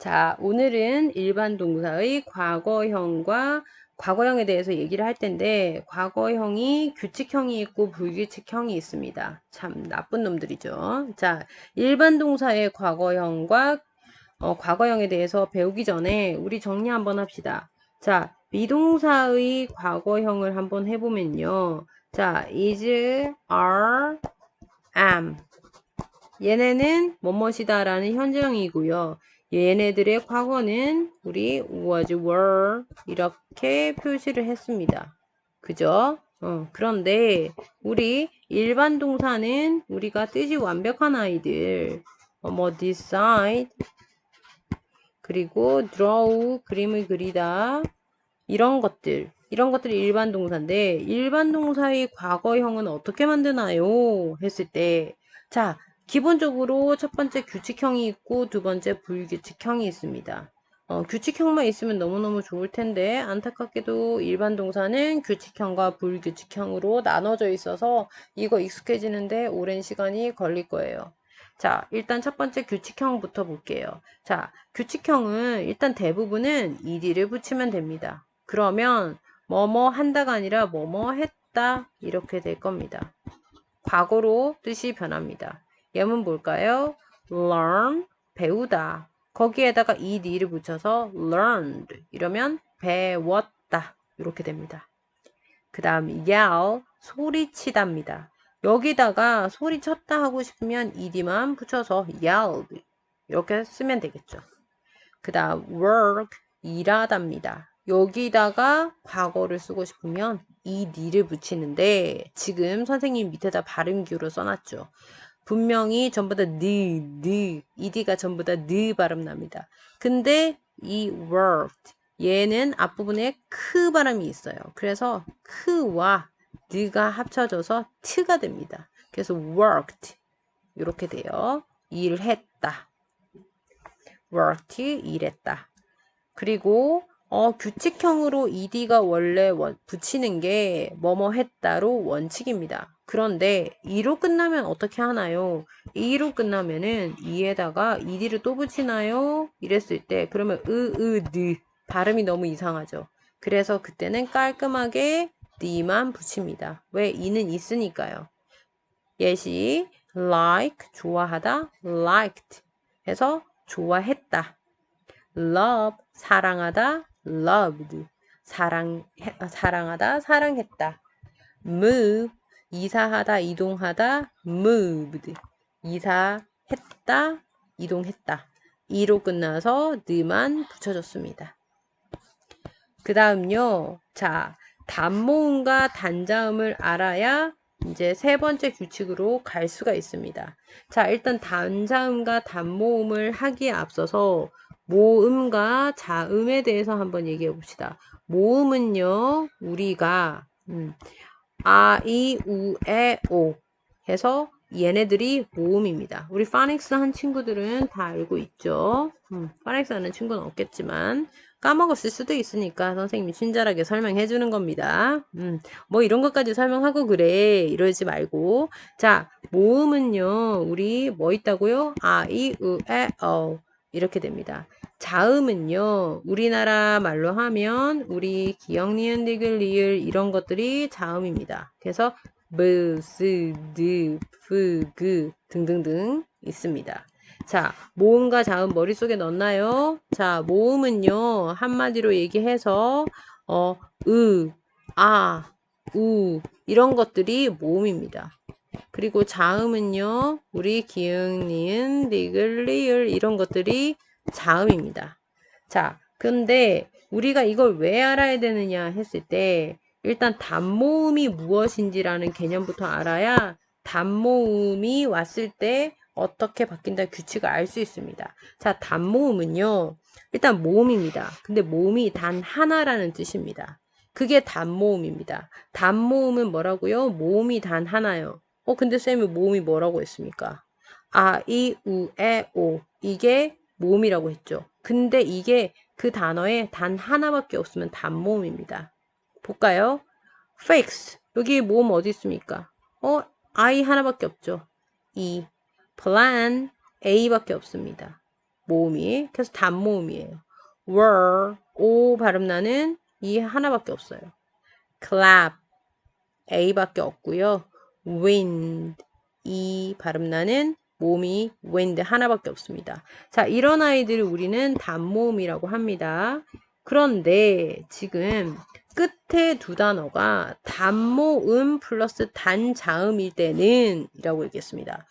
자, 오늘은 일반 동사의 과거형과 과거형에 대해서 얘기를 할 텐데, 과거형이 규칙형이 있고 불규칙형이 있습니다. 참 나쁜 놈들이죠. 자, 일반 동사의 과거형과 과거형에 대해서 배우기 전에 우리 정리 한번 합시다. 자, 비동사의 과거형을 한번 해보면요. 자, is, are, am. 얘네는 뭐뭇이다 라는 현재형이고요. 얘네들의 과거는 우리 was, were 이렇게 표시를 했습니다. 그죠? 그런데 우리 일반 동사는 우리가 뜻이 완벽한 아이들 decide 그리고 draw 그림을 그리다 이런 것들이 일반 동사인데 일반 동사의 과거형은 어떻게 만드나요? 했을 때 자, 기본적으로 첫 번째 규칙형이 있고 두 번째 불규칙형이 있습니다. 규칙형만 있으면 너무너무 좋을 텐데 안타깝게도 일반 동사는 규칙형과 불규칙형으로 나눠져 있어서 이거 익숙해지는데 오랜 시간이 걸릴 거예요. 자, 일단 첫 번째 규칙형부터 볼게요. 자, 규칙형은 일단 대부분은 ed를 붙이면 됩니다. 그러면 뭐뭐 한다가 아니라 뭐뭐 했다 이렇게 될 겁니다. 과거로 뜻이 변합니다. 예문 볼까요? learn 배우다. 거기에다가 ed를 붙여서 learned 이러면 배웠다 이렇게 됩니다. 그 다음 yell 소리치답니다. 여기다가 소리쳤다 하고 싶으면 ed만 붙여서 yelled 이렇게 쓰면 되겠죠. 그 다음 work 일하답니다. 여기다가 과거를 쓰고 싶으면 ed를 붙이는데 지금 선생님 밑에다 발음규로 써놨죠. 분명히 전부 다 ed가 전부 다 발음 납니다. 근데 이 worked 얘는 앞부분에 크 발음이 있어요. 그래서 크와 가 합쳐져서 트가 됩니다. 그래서 worked 이렇게 돼요. 일했다. worked 일했다. 그리고 규칙형으로 ed가 원래 붙이는 게 뭐뭐 했다로 원칙입니다. 그런데 e로 끝나면 어떻게 하나요? e로 끝나면은 e에다가 ed를 또 붙이나요? 이랬을 때 그러면 느 발음이 너무 이상하죠. 그래서 그때는 깔끔하게 d만 붙입니다. 왜? e는 있으니까요. 예시 like 좋아하다 liked 해서 좋아했다. love 사랑하다 loved 사랑하다 사랑했다. move 이사하다 이동하다 moved 이사했다 이동했다. 이로 끝나서 느만 붙여줬습니다. 그 다음요. 자, 단모음과 단자음을 알아야 이제 세 번째 규칙으로 갈 수가 있습니다. 자, 일단 단자음과 단모음을 하기에 앞서서 모음과 자음에 대해서 한번 얘기해 봅시다. 모음은요, 우리가 아, 이, 우, 에, 오 해서 얘네들이 모음입니다. 우리 파닉스 한 친구들은 다 알고 있죠. 파닉스 하는 친구는 없겠지만 까먹었을 수도 있으니까 선생님이 친절하게 설명해 주는 겁니다. 뭐 이런 것까지 설명하고 그래 이러지 말고 자 모음은요 우리 뭐 있다고요? 아, 이, 우, 에, 어 이렇게 됩니다. 자음은요 우리나라 말로 하면 우리 기역, 니은, 디귿, 리을 이런 것들이 자음입니다. 그래서 브, 스, 드, 프, 그 등등등 있습니다. 자, 모음과 자음 머릿속에 넣었나요? 자, 모음은요, 한마디로 얘기해서, 아, 우, 이런 것들이 모음입니다. 그리고 자음은요, 우리 기역, 니은, 디귿, 리을, 이런 것들이 자음입니다. 자, 근데 우리가 이걸 왜 알아야 되느냐 했을 때, 일단 단모음이 무엇인지라는 개념부터 알아야 단모음이 왔을 때 어떻게 바뀐다 규칙을 알 수 있습니다. 자, 단모음은요. 일단 모음입니다. 근데 모음이 단 하나라는 뜻입니다. 그게 단모음입니다. 단모음은 뭐라고요? 모음이 단 하나요. 근데 쌤이 모음이 뭐라고 했습니까? 아, 이, 우, 에, 오. 이게 모음이라고 했죠. 근데 이게 그 단어에 단 하나밖에 없으면 단모음입니다. 볼까요? fix. 여기 모음 어디 있습니까? I 하나밖에 없죠. E. plan. A밖에 없습니다. 모음이. 그래서 단모음이에요. were, O 발음 나는 이 하나밖에 없어요. clap, A밖에 없고요. wind, 이 발음 나는 모음이 wind 하나밖에 없습니다. 자, 이런 아이들을 우리는 단모음이라고 합니다. 그런데 지금 끝에 두 단어가 단모음 플러스 단자음일 때는 이라고 얘기했습니다.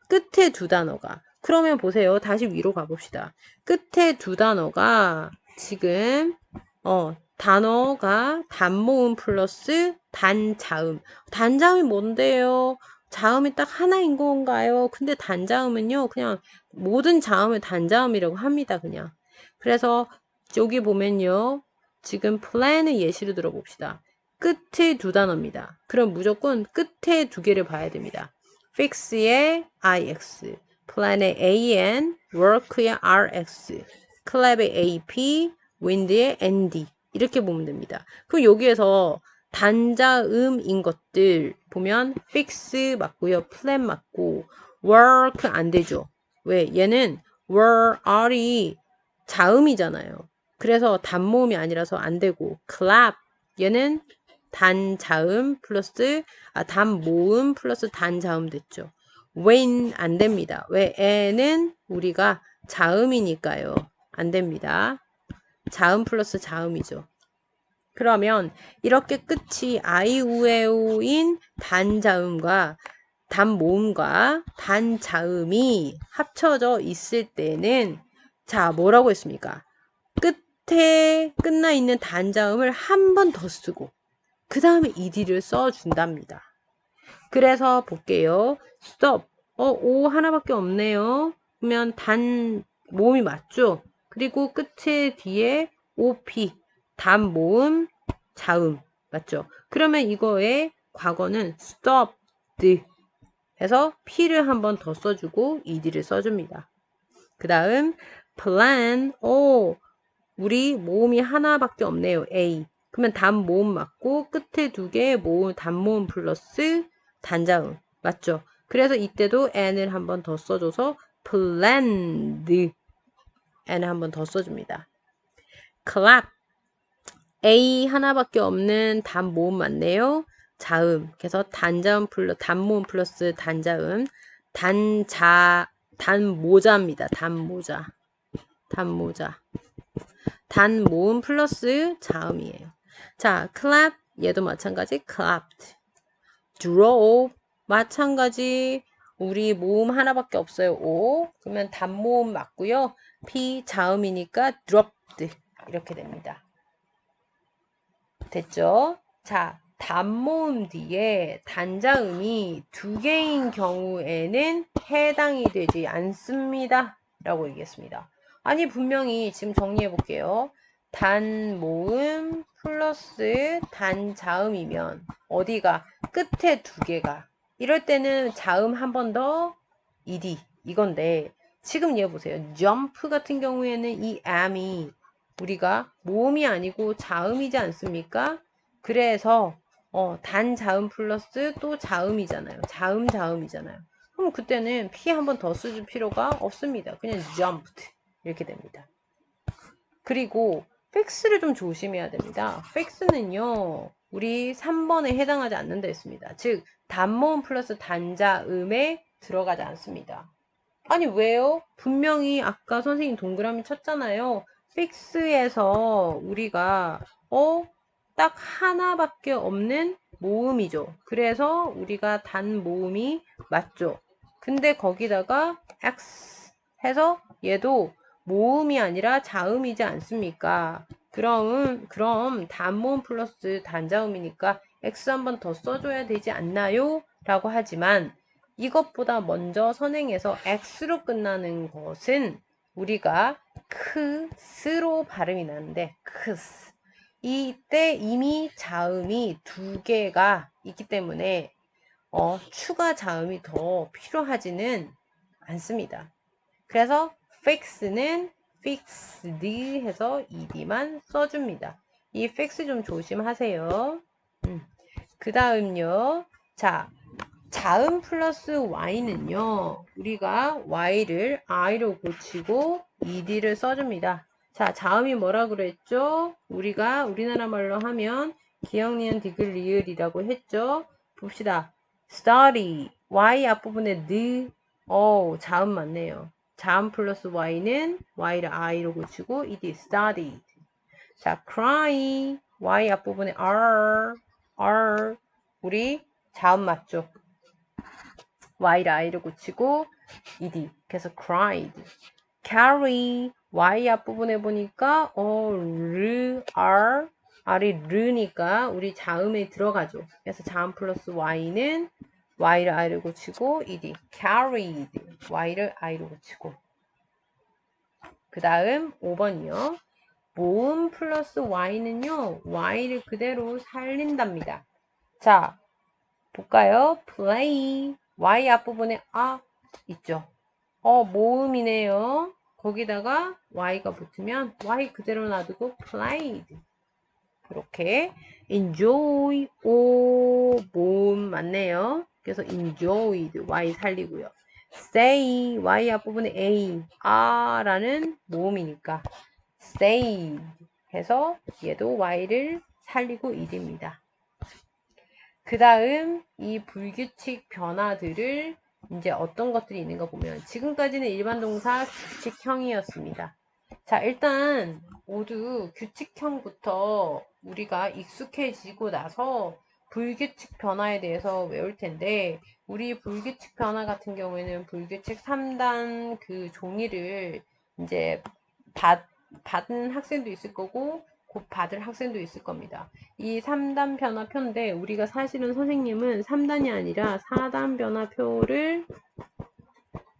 끝에 두 단어가. 그러면 보세요. 다시 위로 가봅시다. 끝에 두 단어가 지금 단어가 단모음 플러스 단자음. 단자음이 뭔데요? 자음이 딱 하나인 건가요? 근데 단자음은요, 그냥 모든 자음을 단자음이라고 합니다, 그냥. 그래서 여기 보면요, 지금 plan의 예시를 들어봅시다. 끝에 두 단어입니다. 그럼 무조건 끝에 두 개를 봐야 됩니다. fix의 ix, plan의 an, work의 rx, clap의 ap, wind의 nd. 이렇게 보면 됩니다. 그럼 여기에서 단자음인 것들 보면 fix 맞고요. plan 맞고 work 안 되죠. 왜? 얘는 were, are이 자음이잖아요. 그래서 단모음이 아니라서 안 되고 clap 얘는 단자음 플러스 단모음 플러스 단자음 됐죠. when 안 됩니다. 왜? 애는 우리가 자음이니까요. 안 됩니다. 자음 플러스 자음이죠. 그러면 이렇게 끝이 아이우에오인 단자음과 단모음과 단자음이 합쳐져 있을 때는 자 뭐라고 했습니까? 끝에 끝나 있는 단자음을 한 번 더 쓰고 그 다음에 ed를 써준답니다. 그래서 볼게요. stop. 오 하나밖에 없네요. 그러면 단 모음이 맞죠? 그리고 끝에 뒤에 op 단 모음 자음 맞죠? 그러면 이거의 과거는 stopped 해서 p를 한 번 더 써주고 ed를 써줍니다. 그 다음 plan. 우리 모음이 하나밖에 없네요. A. 그러면 단모음 맞고 끝에 두 개 모음 단모음 플러스 단자음 맞죠? 그래서 이때도 n을 한 번 더 써줘서 planned n을 한 번 더 써줍니다. clap. A 하나밖에 없는 단모음 맞네요. 자음. 그래서 단자음 플러스 단모음 플러스 단자음. 단모자입니다. 단모자. 단모음 플러스 자음이에요. 자, clap 얘도 마찬가지 clapped. drove 마찬가지 우리 모음 하나밖에 없어요. O 그러면 단모음 맞고요. P 자음이니까 dropped 이렇게 됩니다. 됐죠? 자, 단모음 뒤에 단자음이 두 개인 경우에는 해당이 되지 않습니다. 라고 얘기했습니다. 아니, 분명히 지금 정리해 볼게요. 단모음 플러스 단자음이면 어디가 끝에 두 개가 이럴 때는 자음 한 번 더 ed 이건데 지금 얘 보세요. jump 같은 경우에는 이 am이 우리가 모음이 아니고 자음이지 않습니까? 그래서 단자음 플러스 또 자음이잖아요. 자음이잖아요. 그럼 그때는 P 한 번 더 쓰줄 필요가 없습니다. 그냥 jumped 이렇게 됩니다. 그리고 fix를 좀 조심해야 됩니다. fix는요. 우리 3번에 해당하지 않는다 했습니다. 즉 단모음 플러스 단자음에 들어가지 않습니다. 아니 왜요? 분명히 아까 선생님 동그라미 쳤잖아요. 픽스에서 우리가 딱 하나밖에 없는 모음이죠. 그래서 우리가 단 모음이 맞죠. 근데 거기다가 X 해서 얘도 모음이 아니라 자음이지 않습니까? 그럼 단모음 플러스 단자음이니까 X 한 번 더 써줘야 되지 않나요? 라고 하지만 이것보다 먼저 선행해서 X로 끝나는 것은 우리가 크스로 발음이 나는데 크스 이때 이미 자음이 두 개가 있기 때문에 추가 자음이 더 필요하지는 않습니다. 그래서 fix는 fixed 해서 ed만 써줍니다. 이 fix 좀 조심하세요. 그 다음요. 자, 자음 플러스 y는요, 우리가 y를 i로 고치고 ed를 써줍니다. 자, 자음이 뭐라 그랬죠? 우리가 우리나라 말로 하면 기역, 니은, 디귿, 리을이라고 했죠? 봅시다. study, y 앞부분에 자음 맞네요. 자음 플러스 y는 y를 i로 고치고 ed, studied. 자, cry, y 앞부분에 r, 우리 자음 맞죠? y를 i로 고치고 ed. 그래서 cried. carry, y 앞부분에 보니까 r이 르니까 우리 자음에 들어가죠. 그래서 자음 플러스 y는 y를 i로 고치고 ed. carried, y를 i로 고치고. 그 다음 5번이요. 모음 플러스 y는요, y를 그대로 살린답니다. 자, 볼까요? play, y 앞부분에 있죠. 모음이네요. 거기다가 y가 붙으면 y 그대로 놔두고 played. 이렇게 enjoy, 모음 맞네요. 그래서 enjoyed, y 살리고요. stay, y 앞부분에 라는 모음이니까 stayed 해서 얘도 y를 살리고 ed입니다. 그 다음 이 불규칙 변화들을 이제 어떤 것들이 있는가 보면 지금까지는 일반 동사 규칙형이었습니다. 자, 일단 모두 규칙형부터 우리가 익숙해지고 나서 불규칙 변화에 대해서 외울 텐데 우리 불규칙 변화 같은 경우에는 불규칙 3단 그 종이를 이제 받은 학생도 있을 거고 곧 받을 학생도 있을 겁니다. 이 3단 변화표인데 우리가 사실은 선생님은 3단이 아니라 4단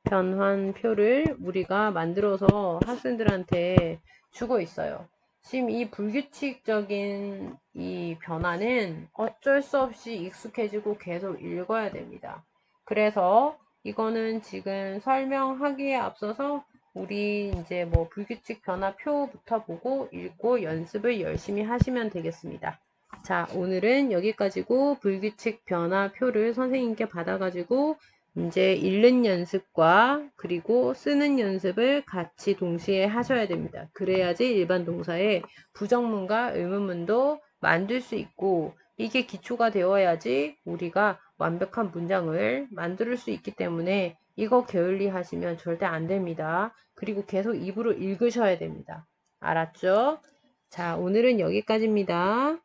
변환표를 우리가 만들어서 학생들한테 주고 있어요. 지금 이 불규칙적인 이 변화는 어쩔 수 없이 익숙해지고 계속 읽어야 됩니다. 그래서 이거는 지금 설명하기에 앞서서 우리 이제 뭐 불규칙 변화표부터 보고 읽고 연습을 열심히 하시면 되겠습니다. 자, 오늘은 여기까지고 불규칙 변화표를 선생님께 받아가지고 이제 읽는 연습과 그리고 쓰는 연습을 같이 동시에 하셔야 됩니다. 그래야지 일반 동사에 부정문과 의문문도 만들 수 있고 이게 기초가 되어야지 우리가 완벽한 문장을 만들 수 있기 때문에 이거 게을리 하시면 절대 안 됩니다. 그리고 계속 입으로 읽으셔야 됩니다. 알았죠? 자, 오늘은 여기까지입니다.